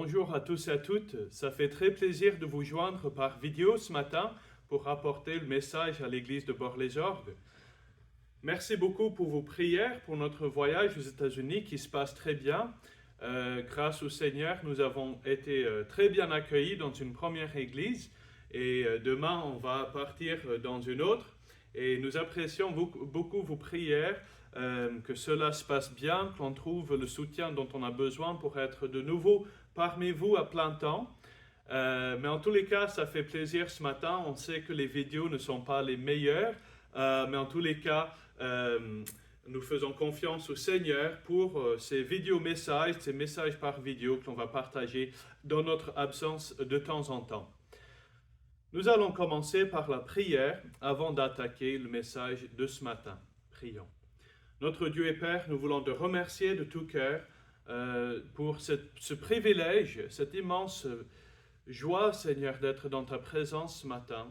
Bonjour à tous et à toutes. Ça fait très plaisir de vous joindre par vidéo ce matin pour apporter le message à l'église de Bord-les-Orgues. Merci beaucoup pour vos prières pour notre voyage aux États-Unis qui se passe très bien. Grâce au Seigneur, nous avons été très bien accueillis dans une première église et demain on va partir dans une autre. Et nous apprécions beaucoup vos prières, que cela se passe bien, qu'on trouve le soutien dont on a besoin pour être de nouveau parmi vous à plein temps. Mais en tous les cas, ça fait plaisir ce matin. On sait que les vidéos ne sont pas les meilleures, mais en tous les cas, nous faisons confiance au Seigneur pour ces vidéo-messages, ces messages par vidéo que l'on va partager dans notre absence de temps en temps. Nous allons commencer par la prière avant d'attaquer le message de ce matin. Prions. Notre Dieu et Père, nous voulons te remercier de tout cœur pour ce privilège, cette immense joie, Seigneur, d'être dans ta présence ce matin.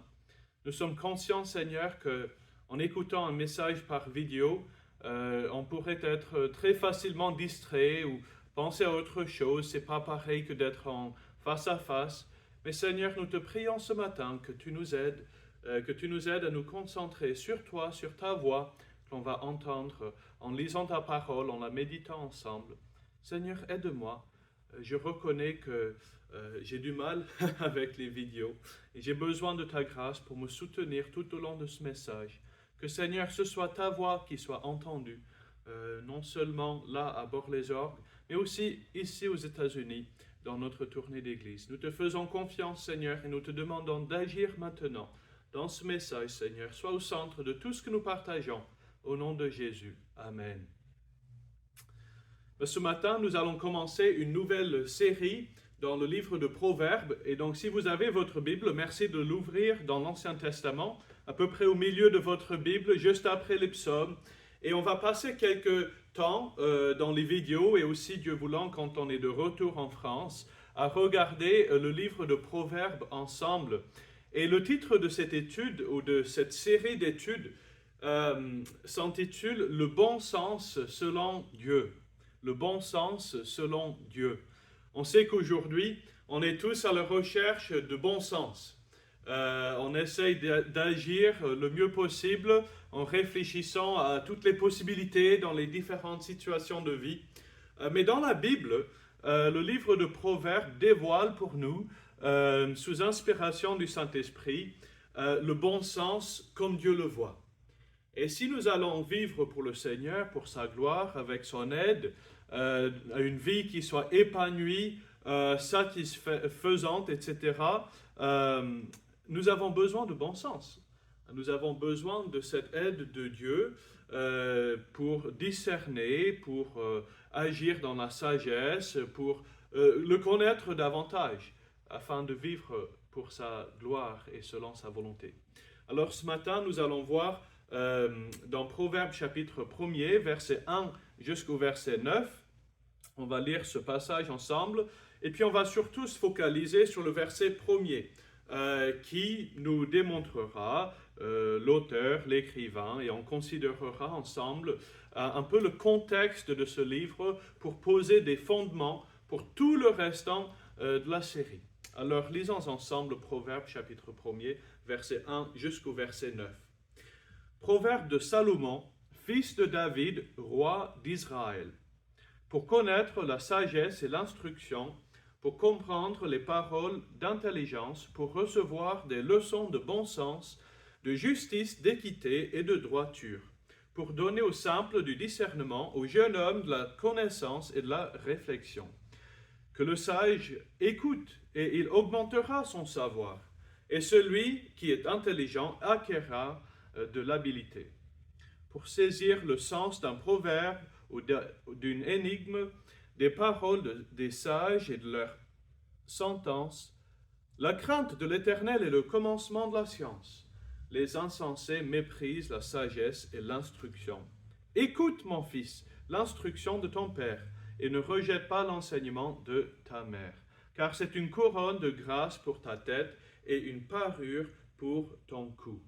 Nous sommes conscients, Seigneur, qu'en écoutant un message par vidéo, on pourrait être très facilement distrait ou penser à autre chose. C'est pas pareil que d'être en face à face. Mais Seigneur, nous te prions ce matin que tu nous aides à nous concentrer sur toi, sur ta voix, que l'on va entendre en lisant ta parole, en la méditant ensemble. Seigneur, aide-moi. Je reconnais que j'ai du mal avec les vidéos et j'ai besoin de ta grâce pour me soutenir tout au long de ce message. Que Seigneur, ce soit ta voix qui soit entendue, non seulement là à Bord-les-Orgues, mais aussi ici aux États-Unis, dans notre tournée d'église. Nous te faisons confiance, Seigneur, et nous te demandons d'agir maintenant dans ce message, Seigneur. Sois au centre de tout ce que nous partageons, au nom de Jésus. Amen. Ce matin, nous allons commencer une nouvelle série dans le livre de Proverbes. Et donc, si vous avez votre Bible, merci de l'ouvrir dans l'Ancien Testament, à peu près au milieu de votre Bible, juste après les psaumes. Et on va passer quelques temps dans les vidéos et aussi, Dieu voulant, quand on est de retour en France, à regarder le livre de Proverbes ensemble. Et le titre de cette étude ou de cette série d'études s'intitule « Le bon sens selon Dieu ». Le bon sens selon Dieu. On sait qu'aujourd'hui, on est tous à la recherche de bon sens. On essaye d'agir le mieux possible en réfléchissant à toutes les possibilités dans les différentes situations de vie. Mais dans la Bible, le livre de Proverbes dévoile pour nous, sous inspiration du Saint-Esprit, le bon sens comme Dieu le voit. Et si nous allons vivre pour le Seigneur, pour sa gloire, avec son aide, une vie qui soit épanouie, satisfaisante, etc., nous avons besoin de bon sens. Nous avons besoin de cette aide de Dieu pour discerner, pour agir dans la sagesse, pour le connaître davantage, afin de vivre pour sa gloire et selon sa volonté. Alors ce matin, nous allons voir dans Proverbes chapitre 1er, verset 1 jusqu'au verset 9. On va lire ce passage ensemble et puis on va surtout se focaliser sur le verset 1er qui nous démontrera l'auteur, l'écrivain, et on considérera ensemble un peu le contexte de ce livre pour poser des fondements pour tout le restant de la série. Alors lisons ensemble Proverbes chapitre 1er, verset 1 jusqu'au verset 9. Proverbe de Salomon, fils de David, roi d'Israël. Pour connaître la sagesse et l'instruction, pour comprendre les paroles d'intelligence, pour recevoir des leçons de bon sens, de justice, d'équité et de droiture, pour donner aux simples du discernement, aux jeunes hommes de la connaissance et de la réflexion. Que le sage écoute et il augmentera son savoir, et celui qui est intelligent acquérera de l'habileté. Pour saisir le sens d'un proverbe ou d'une énigme, des paroles des sages et de leurs sentences, la crainte de l'Éternel est le commencement de la science. Les insensés méprisent la sagesse et l'instruction. Écoute, mon fils, l'instruction de ton père, et ne rejette pas l'enseignement de ta mère, car c'est une couronne de grâce pour ta tête et une parure pour ton cou.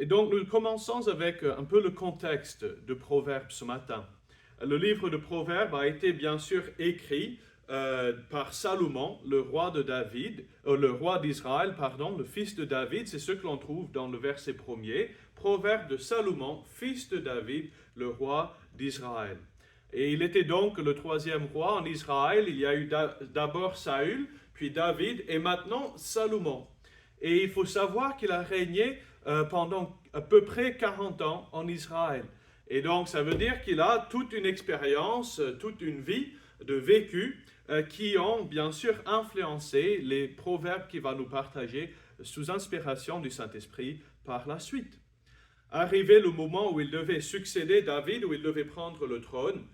Et donc, nous commençons avec un peu le contexte de Proverbes ce matin. Le livre de Proverbes a été bien sûr écrit par Salomon, le roi d'Israël, le fils de David. C'est ce que l'on trouve dans le verset 1er. Proverbe de Salomon, fils de David, le roi d'Israël. Et il était donc le troisième roi en Israël. Il y a eu d'abord Saül, puis David, et maintenant Salomon. Et il faut savoir qu'il a régné pendant à peu près 40 ans en Israël. Et donc, ça veut dire qu'il a toute une expérience, toute une vie de vécu qui ont bien sûr influencé les proverbes qu'il va nous partager sous inspiration du Saint-Esprit par la suite. Arrivé le moment où il devait succéder David, où il devait prendre le trône,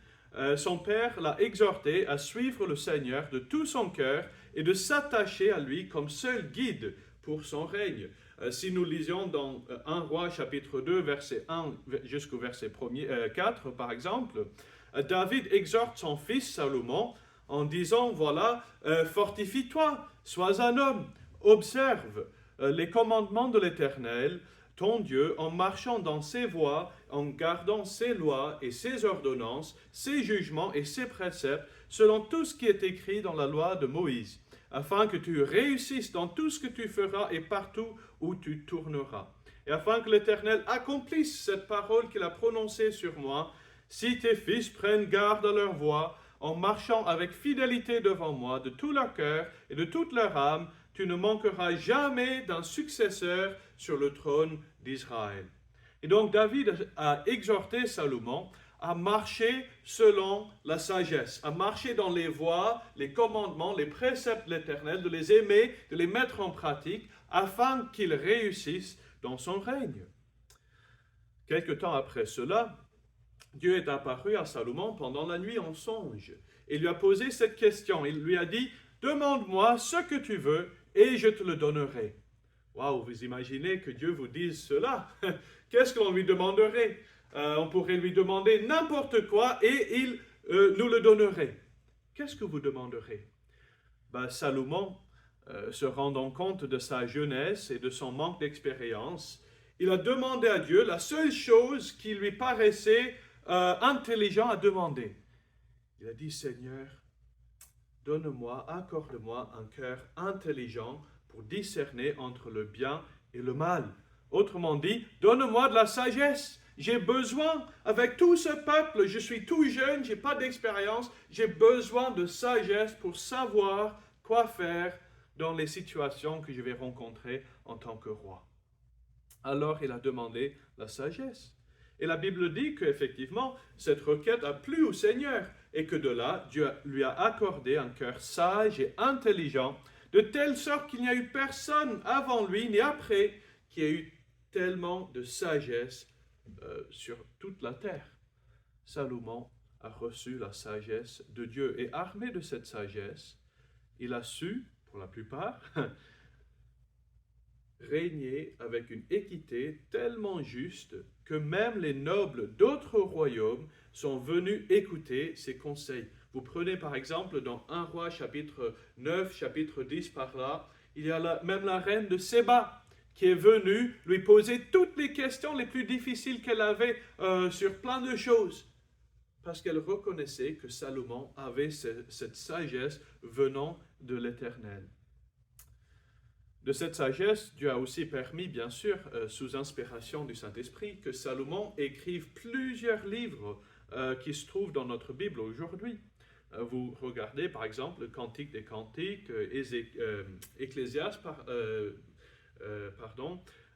son père l'a exhorté à suivre le Seigneur de tout son cœur et de s'attacher à lui comme seul guide pour son règne. Si nous lisions dans 1 Roi chapitre 2, verset 1 jusqu'au verset 4, par exemple, David exhorte son fils Salomon en disant, voilà, fortifie-toi, sois un homme, observe les commandements de l'Éternel, ton Dieu, en marchant dans ses voies, en gardant ses lois et ses ordonnances, ses jugements et ses préceptes, selon tout ce qui est écrit dans la loi de Moïse, afin que tu réussisses dans tout ce que tu feras et partout où tu tourneras. Et afin que l'Éternel accomplisse cette parole qu'il a prononcée sur moi, si tes fils prennent garde à leur voie, en marchant avec fidélité devant moi, de tout leur cœur et de toute leur âme, tu ne manqueras jamais d'un successeur sur le trône d'Israël. Et donc David a exhorté Salomon à marcher selon la sagesse, à marcher dans les voies, les commandements, les préceptes de l'Éternel, de les aimer, de les mettre en pratique, afin qu'il réussisse dans son règne. Quelque temps après cela, Dieu est apparu à Salomon pendant la nuit en songe et lui a posé cette question. Il lui a dit, « Demande-moi ce que tu veux et je te le donnerai. » Waouh, vous imaginez que Dieu vous dise cela? Qu'est-ce qu'on lui demanderait? On pourrait lui demander n'importe quoi et il nous le donnerait. Qu'est-ce que vous demanderez? Salomon, se rendant compte de sa jeunesse et de son manque d'expérience, il a demandé à Dieu la seule chose qui lui paraissait intelligent à demander. Il a dit, Seigneur, donne-moi, accorde-moi un cœur intelligent pour discerner entre le bien et le mal. Autrement dit, donne-moi de la sagesse. J'ai besoin, avec tout ce peuple, je suis tout jeune, je n'ai pas d'expérience, j'ai besoin de sagesse pour savoir quoi faire dans les situations que je vais rencontrer en tant que roi. Alors il a demandé la sagesse. Et la Bible dit qu'effectivement, cette requête a plu au Seigneur et que de là, Dieu lui a accordé un cœur sage et intelligent, de telle sorte qu'il n'y a eu personne avant lui ni après qui ait eu tellement de sagesse sur toute la terre. Salomon a reçu la sagesse de Dieu et armé de cette sagesse, il a su, pour la plupart, régner avec une équité tellement juste que même les nobles d'autres royaumes sont venus écouter ses conseils. Vous prenez par exemple dans 1 Roi chapitre 9, chapitre 10 par là, il y a même la reine de Séba qui est venue lui poser toutes les questions les plus difficiles qu'elle avait sur plein de choses, parce qu'elle reconnaissait que Salomon avait cette sagesse venant de l'Éternel. De cette sagesse, Dieu a aussi permis, bien sûr, sous inspiration du Saint-Esprit, que Salomon écrive plusieurs livres qui se trouvent dans notre Bible aujourd'hui. Vous regardez, par exemple, le Cantique des Cantiques, Ecclésiaste,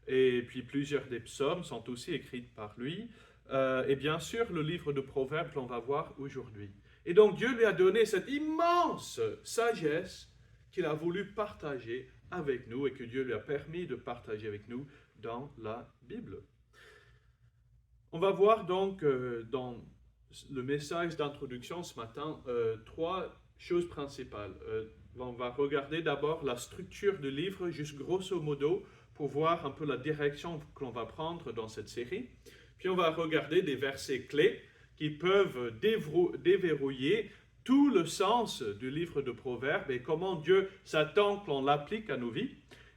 et puis plusieurs des psaumes sont aussi écrits par lui, et bien sûr, le livre de Proverbes qu'on va voir aujourd'hui. Et donc, Dieu lui a donné cette immense sagesse qu'il a voulu partager avec nous et que Dieu lui a permis de partager avec nous dans la Bible. On va voir donc dans le message d'introduction ce matin 3 choses principales. On va regarder d'abord la structure du livre, juste grosso modo, pour voir un peu la direction que l'on va prendre dans cette série. Puis on va regarder des versets clés qui peuvent déverrouiller tout le sens du livre de Proverbes et comment Dieu s'attend que l'on l'applique à nos vies.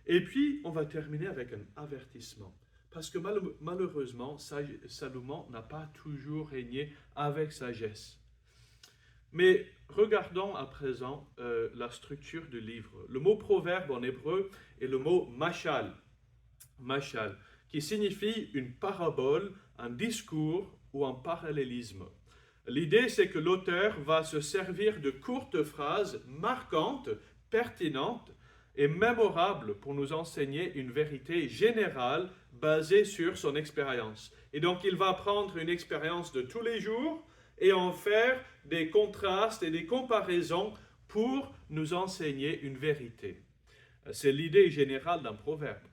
Et puis, on va terminer avec un avertissement. Parce que malheureusement, Salomon n'a pas toujours régné avec sagesse. Mais regardons à présent la structure du livre. Le mot proverbe en hébreu est le mot mashal, mashal, qui signifie une parabole, un discours ou un parallélisme. L'idée, c'est que l'auteur va se servir de courtes phrases marquantes, pertinentes et mémorables pour nous enseigner une vérité générale basée sur son expérience. Et donc, il va prendre une expérience de tous les jours et en faire des contrastes et des comparaisons pour nous enseigner une vérité. C'est l'idée générale d'un proverbe.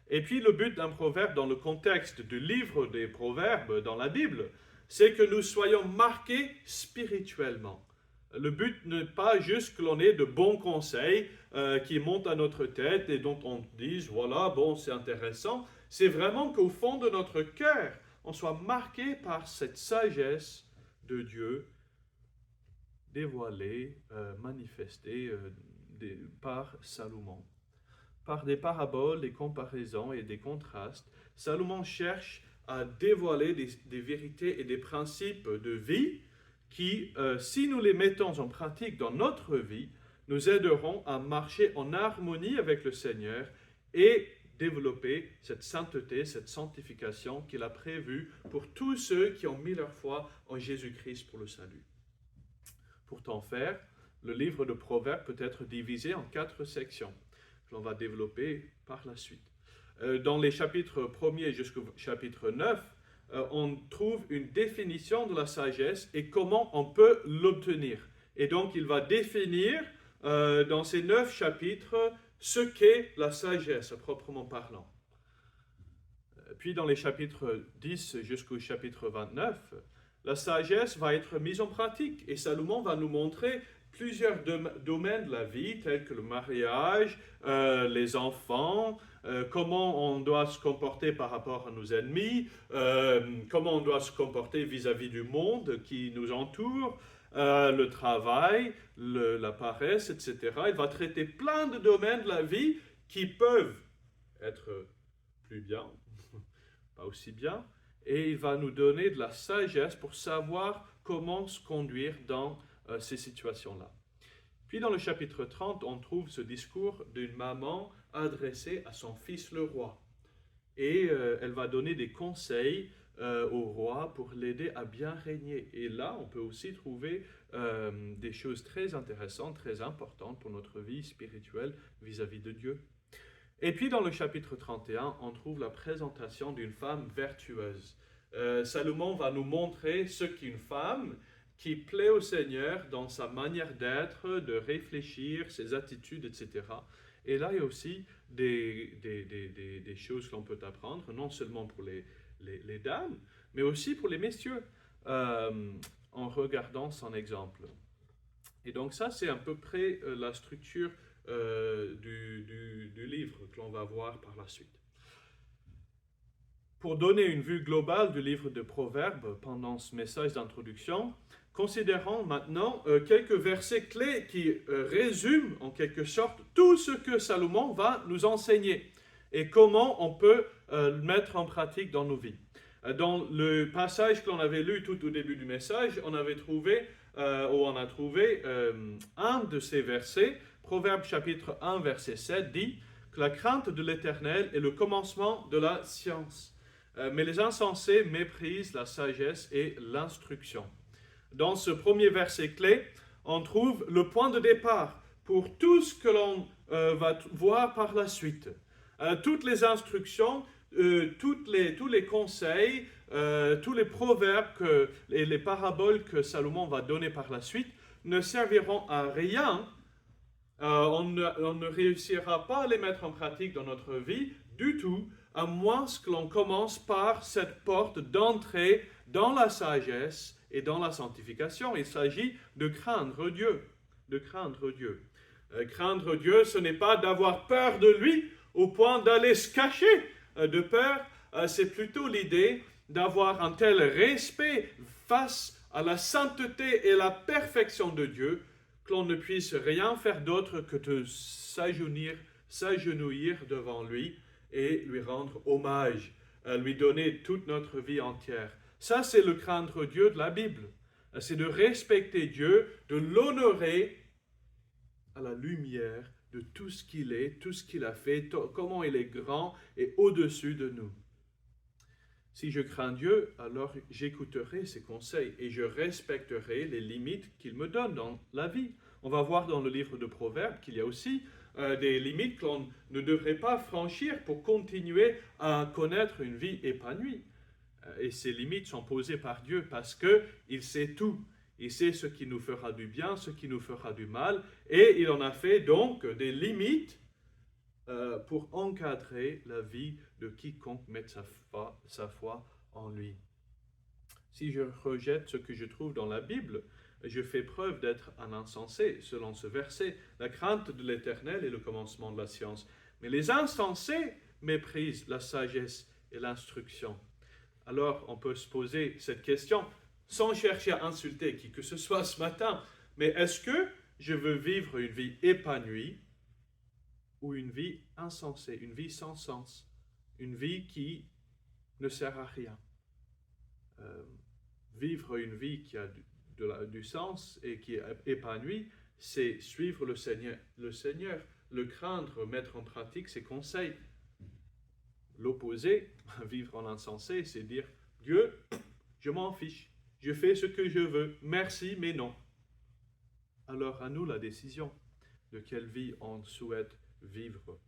Et puis le but d'un proverbe dans le contexte du livre des proverbes dans la Bible, c'est que nous soyons marqués spirituellement. Le but n'est pas juste que l'on ait de bons conseils qui montent à notre tête et dont on dise, voilà, bon, c'est intéressant. C'est vraiment qu'au fond de notre cœur, on soit marqué par cette sagesse de Dieu dévoilée, manifestée par Salomon. Par des paraboles, des comparaisons et des contrastes, Salomon cherche à dévoiler des vérités et des principes de vie qui, si nous les mettons en pratique dans notre vie, nous aideront à marcher en harmonie avec le Seigneur et développer cette sainteté, cette sanctification qu'il a prévue pour tous ceux qui ont mis leur foi en Jésus-Christ pour le salut. Pour t'en faire, le livre de Proverbes peut être divisé en 4 sections que l'on va développer par la suite. Dans les chapitres 1er jusqu'au chapitre 9, on trouve une définition de la sagesse et comment on peut l'obtenir. Et donc, il va définir dans ces 9 chapitres ce qu'est la sagesse, à proprement parlant. Puis, dans les chapitres 10 jusqu'au chapitre 29, la sagesse va être mise en pratique et Salomon va nous montrer plusieurs domaines de la vie, tels que le mariage, les enfants, comment on doit se comporter par rapport à nos ennemis, comment on doit se comporter vis-à-vis du monde qui nous entoure, le travail, la paresse, etc. Il va traiter plein de domaines de la vie qui peuvent être plus bien, pas aussi bien, et il va nous donner de la sagesse pour savoir comment se conduire dans ces situations-là. Puis dans le chapitre 30, on trouve ce discours d'une maman adressée à son fils le roi. Et elle va donner des conseils au roi pour l'aider à bien régner. Et là, on peut aussi trouver des choses très intéressantes, très importantes pour notre vie spirituelle vis-à-vis de Dieu. Et puis dans le chapitre 31, on trouve la présentation d'une femme vertueuse. Salomon va nous montrer ce qu'est une femme qui plaît au Seigneur dans sa manière d'être, de réfléchir, ses attitudes, etc. Et là, il y a aussi des choses que l'on peut apprendre, non seulement pour les dames, mais aussi pour les messieurs, en regardant son exemple. Et donc ça, c'est à peu près la structure du livre que l'on va voir par la suite. Pour donner une vue globale du livre de Proverbes pendant ce message d'introduction, considérons maintenant quelques versets clés qui résument en quelque sorte tout ce que Salomon va nous enseigner et comment on peut le mettre en pratique dans nos vies. Dans le passage que l'on avait lu tout au début du message, on a trouvé un de ces versets, Proverbes chapitre 1, verset 7, dit que la crainte de l'Éternel est le commencement de la science. Mais les insensés méprisent la sagesse et l'instruction. Dans ce premier verset clé, on trouve le point de départ pour tout ce que l'on va voir par la suite. Toutes les instructions, tous les conseils, tous les proverbes et les paraboles que Salomon va donner par la suite ne serviront à rien. On ne réussira pas à les mettre en pratique dans notre vie du tout, à moins que l'on commence par cette porte d'entrée dans la sagesse et dans la sanctification. Il s'agit de craindre Dieu. De craindre Dieu. Craindre Dieu, ce n'est pas d'avoir peur de lui au point d'aller se cacher de peur. C'est plutôt l'idée d'avoir un tel respect face à la sainteté et la perfection de Dieu que l'on ne puisse rien faire d'autre que de s'agenouiller devant lui et lui rendre hommage, lui donner toute notre vie entière. Ça, c'est le craindre Dieu de la Bible. C'est de respecter Dieu, de l'honorer à la lumière de tout ce qu'il est, tout ce qu'il a fait, comment il est grand et au-dessus de nous. Si je crains Dieu, alors j'écouterai ses conseils et je respecterai les limites qu'il me donne dans la vie. On va voir dans le livre de Proverbes qu'il y a aussi des limites qu'on ne devrait pas franchir pour continuer à connaître une vie épanouie. Et ces limites sont posées par Dieu parce qu'il sait tout. Il sait ce qui nous fera du bien, ce qui nous fera du mal, et il en a fait donc des limites pour encadrer la vie de quiconque met sa foi en lui. Si je rejette ce que je trouve dans la Bible, je fais preuve d'être un insensé, selon ce verset. La crainte de l'Éternel est le commencement de la science. Mais les insensés méprisent la sagesse et l'instruction. Alors, on peut se poser cette question, sans chercher à insulter qui que ce soit ce matin, mais est-ce que je veux vivre une vie épanouie ou une vie insensée, une vie sans sens, une vie qui ne sert à rien? Vivre une vie qui a du sens et qui est épanouie, c'est suivre le Seigneur, le craindre, mettre en pratique ses conseils. L'opposé, vivre en insensé, c'est dire « Dieu, je m'en fiche, je fais ce que je veux, merci, mais non ». Alors à nous la décision de quelle vie on souhaite vivre.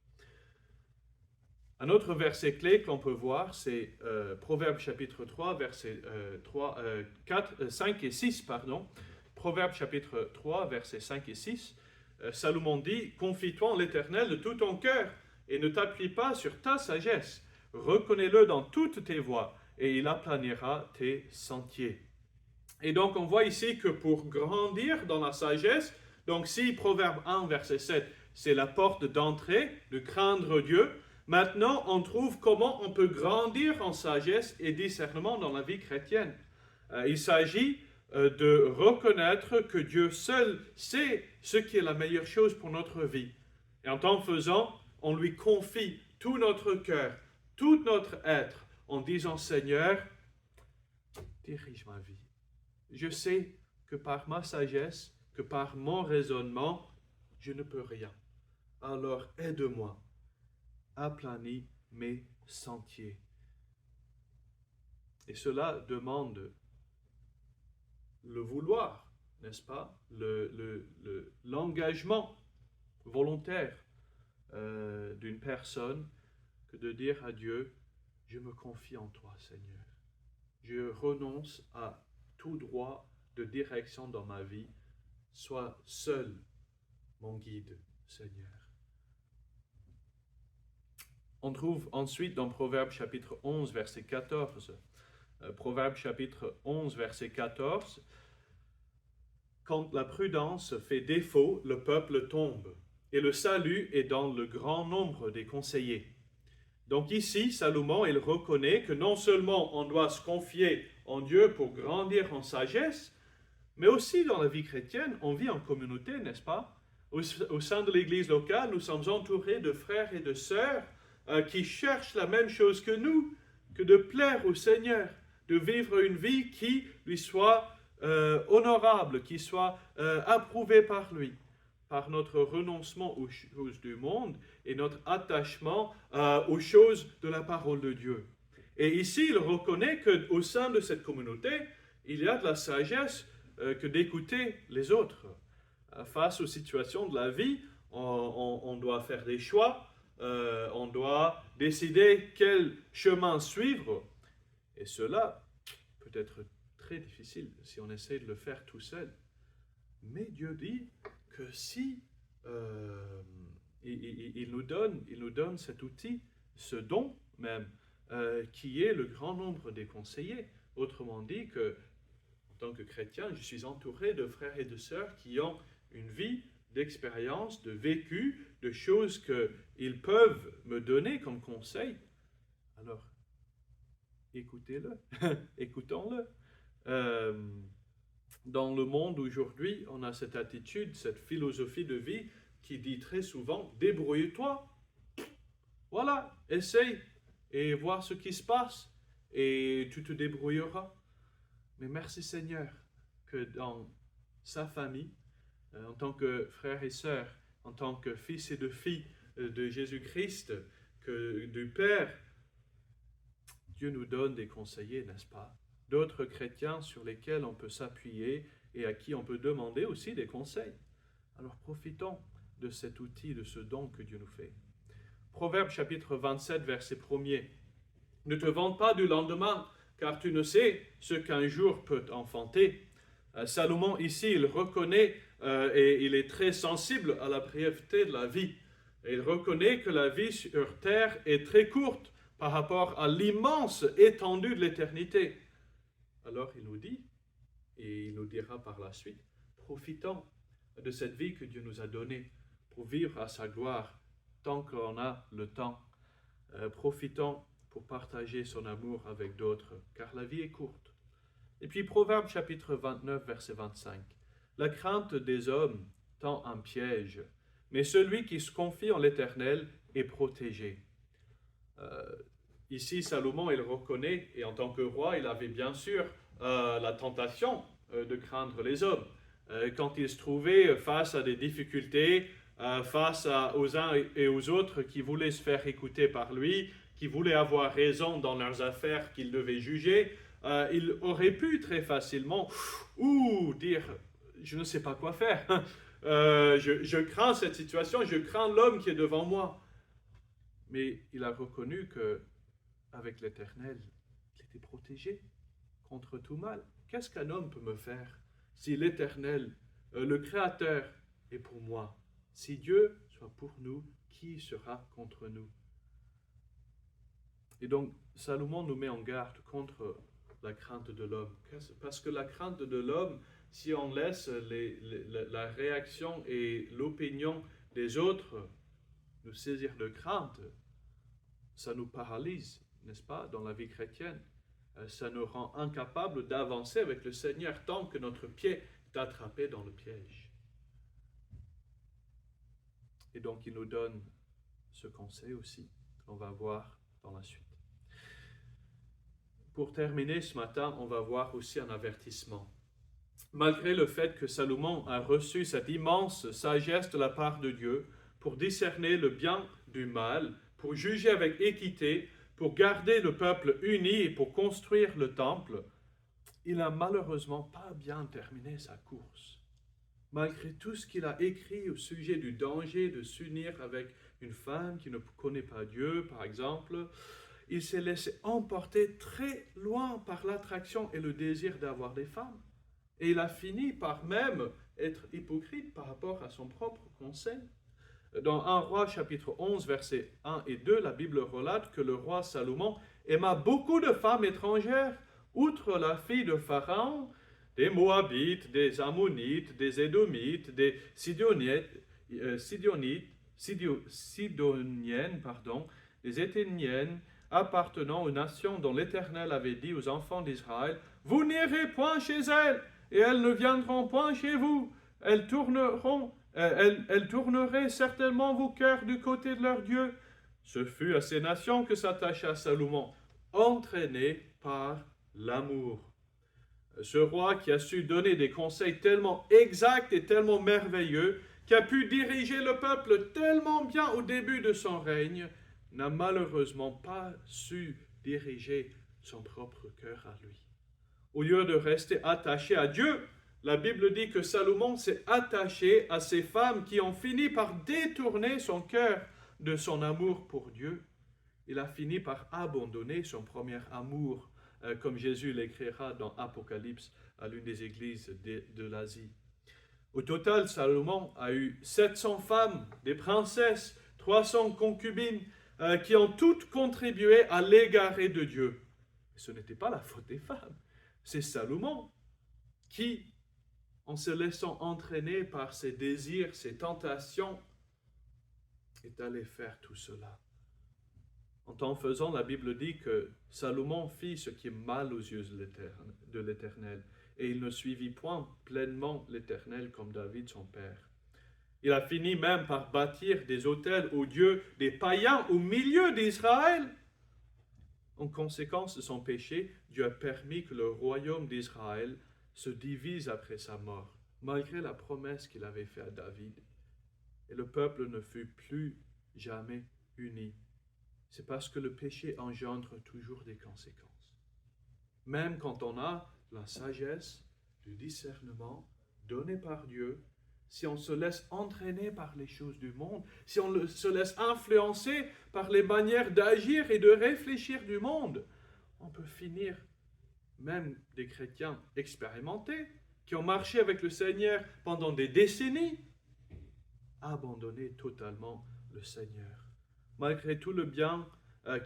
Un autre verset clé qu'on peut voir, c'est Proverbes chapitre 3, versets 5 et 6. Proverbes chapitre 3, versets 5 et 6. Salomon dit « Confie-toi en l'Éternel de tout ton cœur et ne t'appuie pas sur ta sagesse. Reconnais-le dans toutes tes voies et il aplanira tes sentiers. » Et donc on voit ici que pour grandir dans la sagesse, donc si Proverbe 1, verset 7, c'est la porte d'entrée, de craindre Dieu, maintenant on trouve comment on peut grandir en sagesse et discernement dans la vie chrétienne. Il s'agit de reconnaître que Dieu seul sait ce qui est la meilleure chose pour notre vie. Et en tant faisant, on lui confie tout notre cœur, tout notre être, en disant « Seigneur, dirige ma vie. Je sais que par ma sagesse, que par mon raisonnement, je ne peux rien. Alors aide-moi, aplanis mes sentiers. » Et cela demande le vouloir, n'est-ce pas? L'engagement volontaire d'une personne que de dire à Dieu, je me confie en toi, Seigneur. Je renonce à tout droit de direction dans ma vie. Sois seul mon guide, Seigneur. On trouve ensuite dans Proverbe chapitre 11, verset 14. Proverbe chapitre 11, verset 14. Quand la prudence fait défaut, le peuple tombe, et le salut est dans le grand nombre des conseillers. Donc ici, Salomon, il reconnaît que non seulement on doit se confier en Dieu pour grandir en sagesse, mais aussi dans la vie chrétienne, on vit en communauté, n'est-ce pas? Au sein de l'église locale, nous sommes entourés de frères et de sœurs qui cherchent la même chose que nous, que de plaire au Seigneur, de vivre une vie qui lui soit honorable, qui soit approuvée par lui, par notre renoncement aux choses du monde et notre attachement aux choses de la parole de Dieu. Et ici, il reconnaît qu'au sein de cette communauté, il y a de la sagesse que d'écouter les autres. Face aux situations de la vie, on doit faire des choix, on doit décider quel chemin suivre. Et cela peut être très difficile si on essaie de le faire tout seul. Mais Dieu dit que si il nous donne cet outil, ce don même, qui est le grand nombre des conseillers. Autrement dit que, en tant que chrétien, je suis entouré de frères et de sœurs qui ont une vie d'expérience, de vécu, de choses qu'ils peuvent me donner comme conseil. Alors, écoutez-le, écoutons-le. Dans le monde aujourd'hui, on a cette attitude, cette philosophie de vie qui dit très souvent « débrouille-toi ». Voilà, essaye et vois ce qui se passe et tu te débrouilleras. Mais merci Seigneur que dans sa famille, en tant que frères et sœurs, en tant que fils et de filles de Jésus-Christ, que du Père, Dieu nous donne des conseillers, n'est-ce pas? D'autres chrétiens sur lesquels on peut s'appuyer et à qui on peut demander aussi des conseils. Alors profitons de cet outil, de ce don que Dieu nous fait. Proverbe chapitre 27, verset 1er. Ne te vante pas du lendemain, car tu ne sais ce qu'un jour peut enfanter. Salomon ici, il reconnaît et il est très sensible à la brièveté de la vie. Et il reconnaît que la vie sur terre est très courte par rapport à l'immense étendue de l'éternité. Alors il nous dit, et il nous dira par la suite, profitons de cette vie que Dieu nous a donnée pour vivre à sa gloire tant qu'on a le temps. Profitons pour partager son amour avec d'autres, car la vie est courte. Et puis Proverbe chapitre 29, verset 25. La crainte des hommes tend un piège, mais celui qui se confie en l'Éternel est protégé. Ici, Salomon, il reconnaît, et en tant que roi, il avait bien sûr la tentation de craindre les hommes. Quand il se trouvait face à des difficultés, face aux uns et aux autres qui voulaient se faire écouter par lui, qui voulaient avoir raison dans leurs affaires qu'il devait juger, il aurait pu très facilement dire « je ne sais pas quoi faire, je crains cette situation, je crains l'homme qui est devant moi ». Mais il a reconnu qu'avec l'Éternel, il était protégé contre tout mal. Qu'est-ce qu'un homme peut me faire si l'Éternel, le Créateur, est pour moi? Si Dieu soit pour nous, qui sera contre nous? Et donc, Salomon nous met en garde contre la crainte de l'homme. Parce que la crainte de l'homme, si on laisse la réaction et l'opinion des autres nous saisir de crainte, ça nous paralyse, n'est-ce pas, dans la vie chrétienne. Ça nous rend incapables d'avancer avec le Seigneur tant que notre pied est attrapé dans le piège. Et donc, il nous donne ce conseil aussi, qu'on va voir dans la suite. Pour terminer ce matin, on va voir aussi un avertissement. Malgré le fait que Salomon a reçu cette immense sagesse de la part de Dieu pour discerner le bien du mal, pour juger avec équité, pour garder le peuple uni et pour construire le temple, il n'a malheureusement pas bien terminé sa course. Malgré tout ce qu'il a écrit au sujet du danger de s'unir avec une femme qui ne connaît pas Dieu, par exemple, il s'est laissé emporter très loin par l'attraction et le désir d'avoir des femmes. Et il a fini par même être hypocrite par rapport à son propre conseil. Dans 1 Roi chapitre 11, versets 1 et 2, la Bible relate que le roi Salomon aima beaucoup de femmes étrangères, outre la fille de Pharaon, des Moabites, des Ammonites, des Édomites, des Sidoniennes, des Éthéniennes, appartenant aux nations dont l'Éternel avait dit aux enfants d'Israël, « Vous n'irez point chez elles, et elles ne viendront point chez vous. Elles tourneraient certainement vos cœurs du côté de leur Dieu. » Ce fut à ces nations que s'attacha Salomon, entraîné par l'amour. Ce roi qui a su donner des conseils tellement exacts et tellement merveilleux, qui a pu diriger le peuple tellement bien au début de son règne, n'a malheureusement pas su diriger son propre cœur à lui. Au lieu de rester attaché à Dieu, la Bible dit que Salomon s'est attaché à ces femmes qui ont fini par détourner son cœur de son amour pour Dieu. Il a fini par abandonner son premier amour, comme Jésus l'écrira dans Apocalypse à l'une des églises de l'Asie. Au total, Salomon a eu 700 femmes, des princesses, 300 concubines, qui ont toutes contribué à l'égarer de Dieu. Ce n'était pas la faute des femmes, c'est Salomon qui, en se laissant entraîner par ses désirs, ses tentations, est allé faire tout cela. En tant faisant, la Bible dit que Salomon fit ce qui est mal aux yeux de l'Éternel, et il ne suivit point pleinement l'Éternel comme David son père. Il a fini même par bâtir des autels aux dieux des païens au milieu d'Israël. En conséquence de son péché, Dieu a permis que le royaume d'Israël se divise après sa mort, malgré la promesse qu'il avait faite à David. Et le peuple ne fut plus jamais uni. C'est parce que le péché engendre toujours des conséquences. Même quand on a la sagesse, le discernement donné par Dieu, si on se laisse entraîner par les choses du monde, si on se laisse influencer par les manières d'agir et de réfléchir du monde, on peut finir, même des chrétiens expérimentés, qui ont marché avec le Seigneur pendant des décennies, abandonner totalement le Seigneur. Malgré tout le bien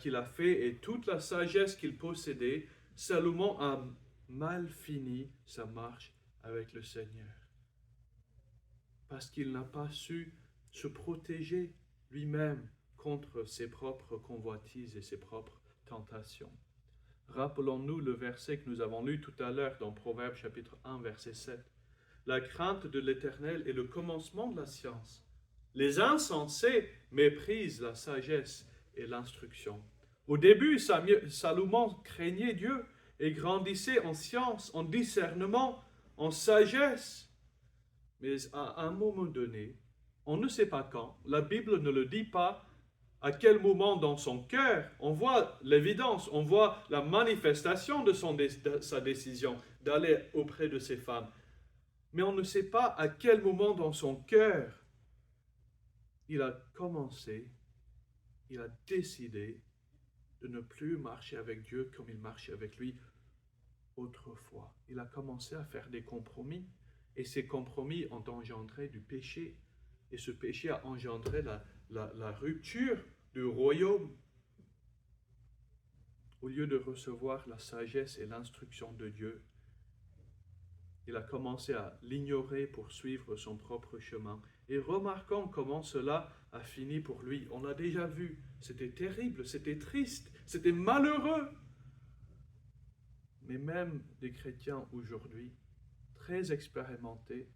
qu'il a fait et toute la sagesse qu'il possédait, Salomon a mal fini sa marche avec le Seigneur. Parce qu'il n'a pas su se protéger lui-même contre ses propres convoitises et ses propres tentations. Rappelons-nous le verset que nous avons lu tout à l'heure dans Proverbes chapitre 1, verset 7. La crainte de l'Éternel est le commencement de la science. Les insensés méprisent la sagesse et l'instruction. Au début, Salomon craignait Dieu et grandissait en science, en discernement, en sagesse. Mais à un moment donné, on ne sait pas quand, la Bible ne le dit pas, à quel moment dans son cœur, on voit l'évidence, on voit la manifestation de sa décision d'aller auprès de ces femmes. Mais on ne sait pas à quel moment dans son cœur, il a commencé, il a décidé de ne plus marcher avec Dieu comme il marchait avec lui autrefois. Il a commencé à faire des compromis, et ces compromis ont engendré du péché, et ce péché a engendré la rupture du royaume. Au lieu de recevoir la sagesse et l'instruction de Dieu, il a commencé à l'ignorer pour suivre son propre chemin. Et remarquons comment cela a fini pour lui. On l'a déjà vu, c'était terrible, c'était triste, c'était malheureux. Mais même des chrétiens aujourd'hui, très expérimentés,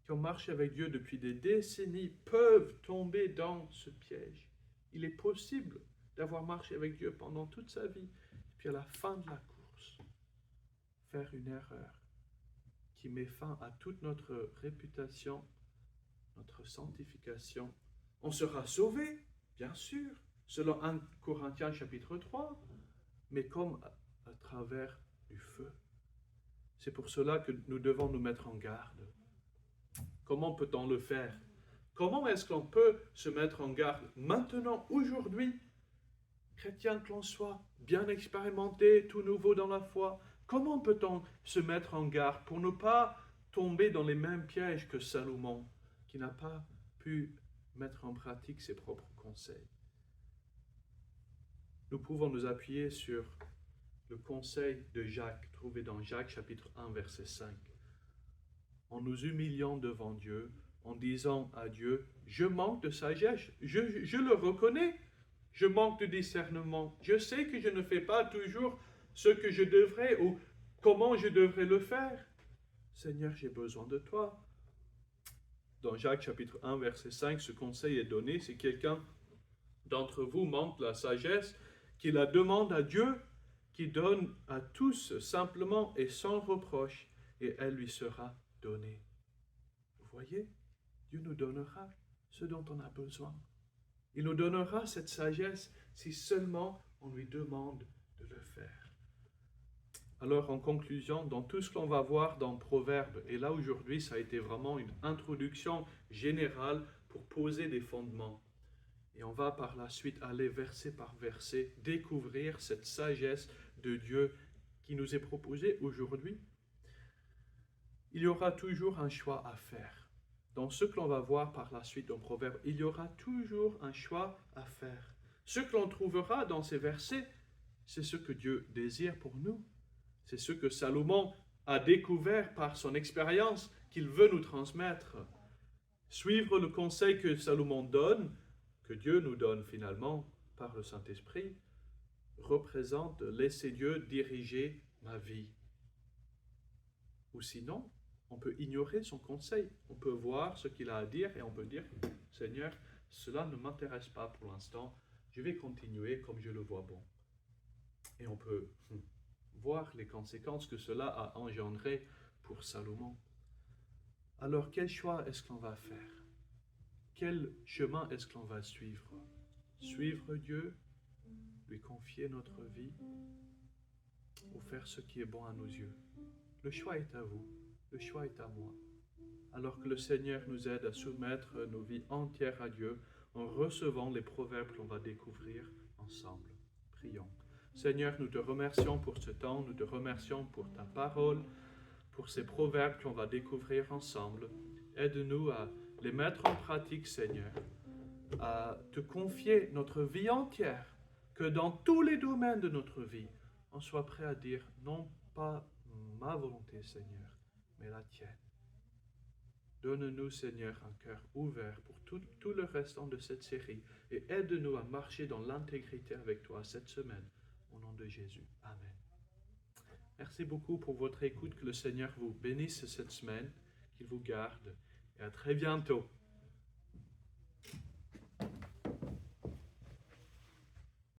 qui ont marché avec Dieu depuis des décennies, peuvent tomber dans ce piège. Il est possible d'avoir marché avec Dieu pendant toute sa vie, puis à la fin de la course, faire une erreur qui met fin à toute notre réputation, notre sanctification. On sera sauvé, bien sûr, selon 1 Corinthiens chapitre 3, mais comme à travers du feu. C'est pour cela que nous devons nous mettre en garde. Comment peut-on le faire? Comment est-ce qu'on peut se mettre en garde maintenant, aujourd'hui, chrétien que l'on soit, bien expérimenté, tout nouveau dans la foi? Comment peut-on se mettre en garde pour ne pas tomber dans les mêmes pièges que Salomon, qui n'a pas pu mettre en pratique ses propres conseils? Nous pouvons nous appuyer sur le conseil de Jacques, trouvé dans Jacques chapitre 1, verset 5. En nous humiliant devant Dieu, en disant à Dieu, je manque de sagesse, je le reconnais, je manque de discernement, je sais que je ne fais pas toujours ce que je devrais ou comment je devrais le faire. Seigneur, j'ai besoin de toi. Dans Jacques chapitre 1, verset 5, ce conseil est donné, si quelqu'un d'entre vous manque la sagesse, qu'il la demande à Dieu, qui donne à tous simplement et sans reproche, et elle lui sera donnée. Vous voyez, Dieu nous donnera ce dont on a besoin. Il nous donnera cette sagesse si seulement on lui demande de le faire. Alors, en conclusion, dans tout ce qu'on va voir dans Proverbes, et là aujourd'hui, ça a été vraiment une introduction générale pour poser des fondements. Et on va par la suite aller verset par verset, découvrir cette sagesse de Dieu qui nous est proposée aujourd'hui. Il y aura toujours un choix à faire. Dans ce que l'on va voir par la suite dans Proverbes, il y aura toujours un choix à faire. Ce que l'on trouvera dans ces versets, c'est ce que Dieu désire pour nous. C'est ce que Salomon a découvert par son expérience qu'il veut nous transmettre. Suivre le conseil que Salomon donne, que Dieu nous donne finalement par le Saint-Esprit, représente laisser Dieu diriger ma vie. Ou sinon, on peut ignorer son conseil. On peut voir ce qu'il a à dire et on peut dire, Seigneur, cela ne m'intéresse pas pour l'instant, je vais continuer comme je le vois bon. Et on peut voir les conséquences que cela a engendré pour Salomon. Alors quel choix est-ce qu'on va faire? Quel chemin est-ce qu'on va suivre? Suivre Dieu, lui confier notre vie, ou faire ce qui est bon à nos yeux? Le choix est à vous, le choix est à moi. Alors que le Seigneur nous aide à soumettre nos vies entières à Dieu en recevant les proverbes qu'on va découvrir ensemble. Prions. Seigneur, nous te remercions pour ce temps, nous te remercions pour ta parole, pour ces proverbes qu'on va découvrir ensemble. Aide-nous à les mettre en pratique, Seigneur, à te confier notre vie entière, que dans tous les domaines de notre vie, on soit prêt à dire non pas ma volonté, Seigneur, mais la tienne. Donne-nous, Seigneur, un cœur ouvert pour tout le restant de cette série et aide-nous à marcher dans l'intégrité avec toi cette semaine. Au nom de Jésus. Amen. Merci beaucoup pour votre écoute. Que le Seigneur vous bénisse cette semaine, qu'il vous garde et à très bientôt.